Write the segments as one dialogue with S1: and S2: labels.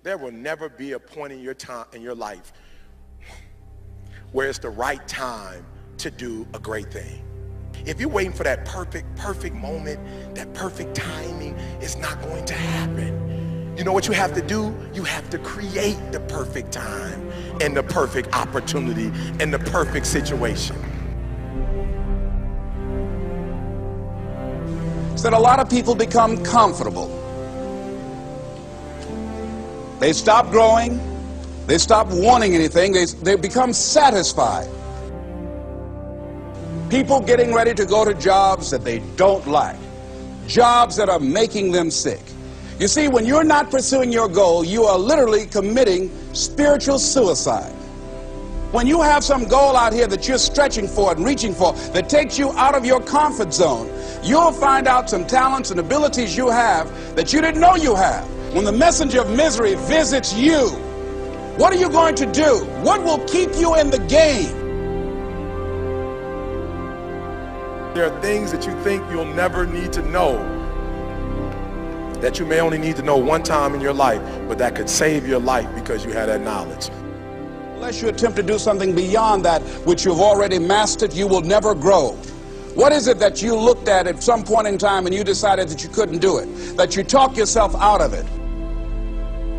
S1: There will never be a point in your life where it's the right time to do a great thing. If you're waiting for that perfect moment, that perfect timing, it's not going to happen. You know what you have to do? You have to create the perfect time and the perfect opportunity and the perfect situation.
S2: So that a lot of people become comfortable. They stop growing. They stop wanting anything. They become satisfied. People getting ready to go to jobs that they don't like, jobs that are making them sick. You see, when you're not pursuing your goal, you are literally committing spiritual suicide. When you have some goal out here that you're stretching for and reaching for that takes you out of your comfort zone, you'll find out some talents and abilities you have that you didn't know you have. When the messenger of misery visits you, what are you going to do? What will keep you in the game?
S1: There are things that you think you'll never need to know, that you may only need to know one time in your life, but that could save your life because you had that knowledge.
S2: Unless you attempt to do something beyond that which you've already mastered, you will never grow. What is it that you looked at some point in time and you decided that you couldn't do it, that you talked yourself out of it?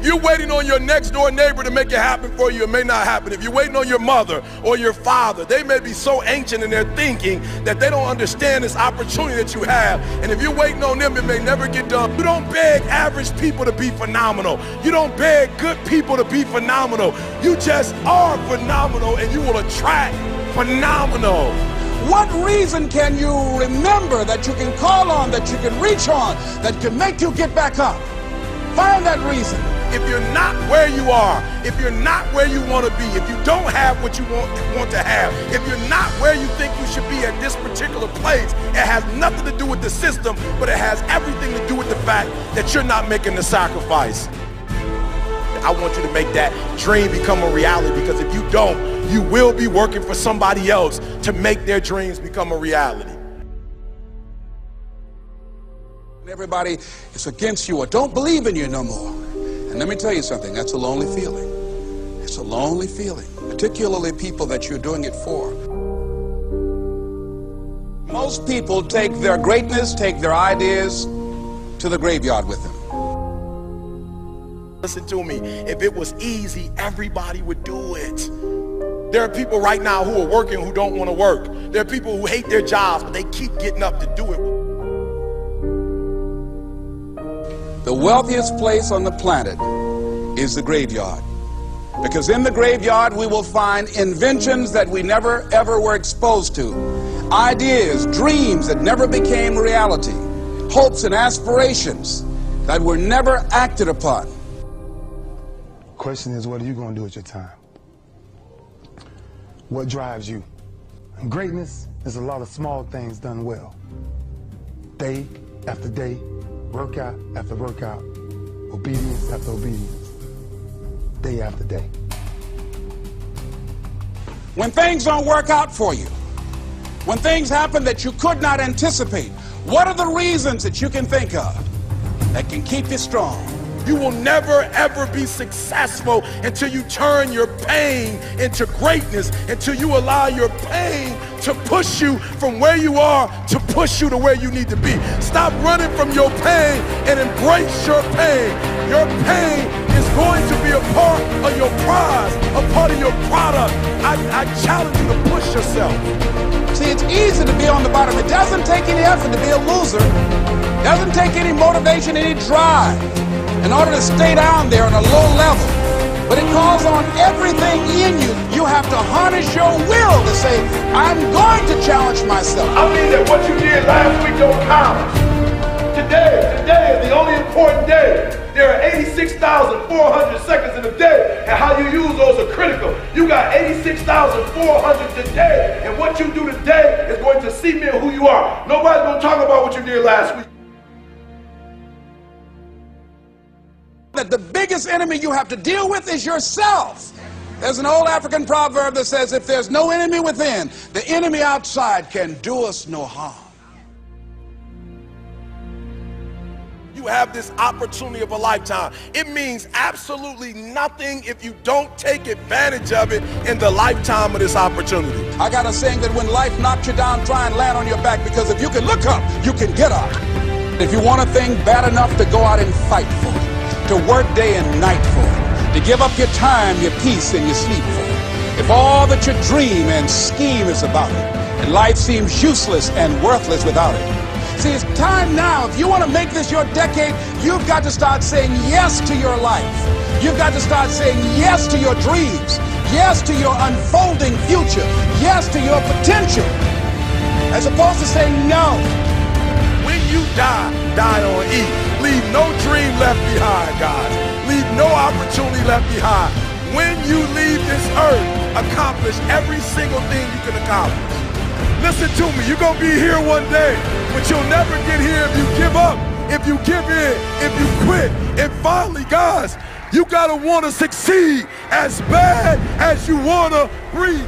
S1: You're waiting on your next door neighbor to make it happen for you. It may not happen. If you're waiting on your mother or your father, they may be so ancient in their thinking that they don't understand this opportunity that you have. And if you're waiting on them, it may never get done. You don't beg average people to be phenomenal. You don't beg good people to be phenomenal. You just are phenomenal, and you will attract phenomenal.
S2: What reason can you remember that you can call on, that you can reach on, that can make you get back up? Find that reason.
S1: If you're not where you are, if you're not where you want to be, if you don't have what you want to have, if you're not where you think you should be at this particular place, it has nothing to do with the system, but it has everything to do with the fact that you're not making the sacrifice. I want you to make that dream become a reality, because if you don't, you will be working for somebody else to make their dreams become a reality.
S2: Everybody is against you or don't believe in you no more. And let me tell you something, that's a lonely feeling. It's a lonely feeling, particularly people that you're doing it for. Most people take their greatness, take their ideas to the graveyard with them.
S1: Listen to me, if it was easy, everybody would do it. There are people right now who are working who don't want to work. There are people who hate their jobs, but they keep getting up to do it.
S2: The wealthiest place on the planet is the graveyard. Because in the graveyard we will find inventions that we never ever were exposed to. Ideas, dreams that never became reality. Hopes and aspirations that were never acted upon.
S3: The question is, what are you going to do with your time? What drives you? And greatness is a lot of small things done well. Day after day, workout after workout, obedience after obedience, day after day.
S2: When things don't work out for you, when things happen that you could not anticipate, what are the reasons that you can think of that can keep you strong?
S1: You will never ever be successful until you turn your pain into greatness, until you allow your pain to push you from where you are to push you to where you need to be. Stop running from your pain and embrace your pain. Your pain is going to be a part of your prize, a part of your product. I challenge you to push yourself.
S2: See, it's easy to be on the bottom. It doesn't take any effort to be a loser. It doesn't take any motivation, any drive in order to stay down there on a low level. But it calls on everything in you. You have to harness your will to say, I'm going to challenge myself.
S1: I mean that what you did last week don't count. Today is the only important day. There are 86,400 seconds in a day, and how you use those are critical. You got 86,400 today, and what you do today is going to cement who you are. Nobody's going to talk about what you did last week.
S2: That the biggest enemy you have to deal with is yourself. There's an old African proverb that says, if there's no enemy within, the enemy outside can do us no harm.
S1: You have this opportunity of a lifetime. It means absolutely nothing if you don't take advantage of it in the lifetime of this opportunity.
S2: I got a saying that when life knocks you down, try and land on your back, because if you can look up, you can get up. If you want a thing bad enough to go out and fight for it, to work day and night for it, to give up your time, your peace, and your sleep for it, if all that you dream and scheme is about it, and life seems useless and worthless without it. See, it's time now. If you want to make this your decade, you've got to start saying yes to your life. You've got to start saying yes to your dreams, yes to your unfolding future, yes to your potential, as opposed to saying no.
S1: When you die, die on E. Leave no dream left behind, guys. Leave no opportunity left behind. When you leave this earth, accomplish every single thing you can accomplish. Listen to me, you're gonna be here one day, but you'll never get here if you give up, if you give in, if you quit. And finally, guys, you gotta wanna succeed as bad as you wanna breathe.